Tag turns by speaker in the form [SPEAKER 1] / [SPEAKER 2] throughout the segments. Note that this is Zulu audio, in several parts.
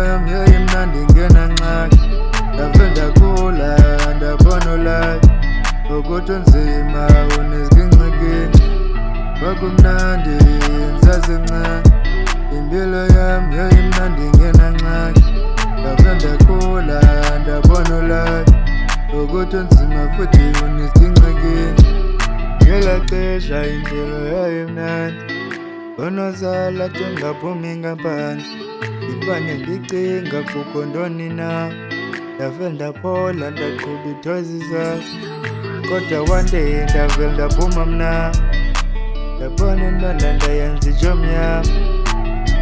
[SPEAKER 1] yami yayimnandi ngenanxaki, ndave ndakhula ndabona ulayo ukuthi unzima uneziginqikini. Kwakumnandi ngisasemncane, impilo yami yayimnandi ngenanxaki, ndave ndakhula ndabona ulayo ukuthi unzima futhi uneziginqikini. Ngela xesha impilo yayimnandi, ngonozala tungaphumi ngaphandle, ndimane ndicinga kukho ntoni na. Ndave ndaphola ndaqhuba ithozi zam, kodwa one day ndave ndaphuma mna, ndabona intwana ndayenza ijomyam.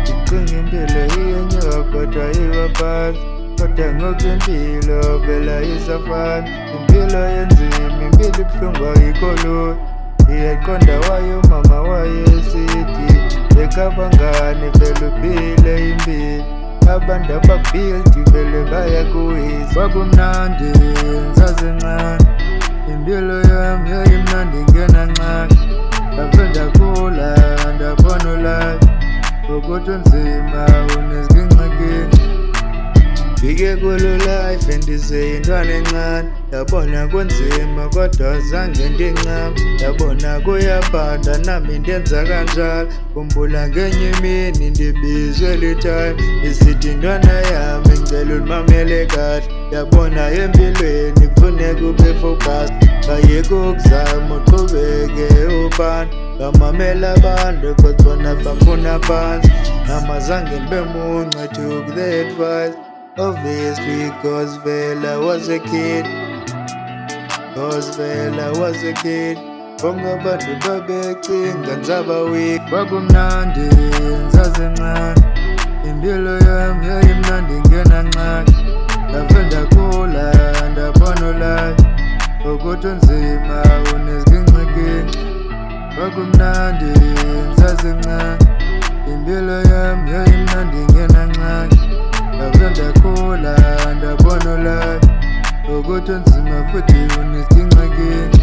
[SPEAKER 1] Ndicinga impilo iyenyuka kodwa iwa phantsi, kodwa ngoku impilo vela isafana. Impilo yenzima, impilo ibuhlungu ayikho lula, ndiyayiqonda wayo mama wayesithi bekabangane vele uphile impilo, abantu ababhildi vele bayakuwisa. Kwakumnandi ngisasemncane, impilo yami yayimnandi ngenanxaki, ndave ndakhula ndabona ulayo ukuthi unzima uneziginqikini. Fike kulo life ndiseyintwana encane, ndabona kunzima kodwa zange ndincame, ndabona kuyabhada nami ndenza kanjalo. Khumbula ngenye imini ndibizwe litime, isithi intwana yami ngicela ulimamele kahle, yabona empilweni kufuneka ube focused. Ngayeka ukuzama uqhubeke uphanda, ngamamela abantu kodwa bona bafuna phansi, namazange ndibe munca, I took the advice. Obviously, cause vela I was a kid, bonke abantu babecinga nzaba weak. Kwakumnandi ngisasemncane, impilo yami yayimnandi ngenanxaki, ndave ndakhula ndabona ulayo ukuthi unzima uneziginqikini. Kwakumnandi ngisasemncane, impilo yami yayimnandi ngenanxaki, ndave ndakhula ndabona ulayo ukuthi unzima futhi uneziginqikini.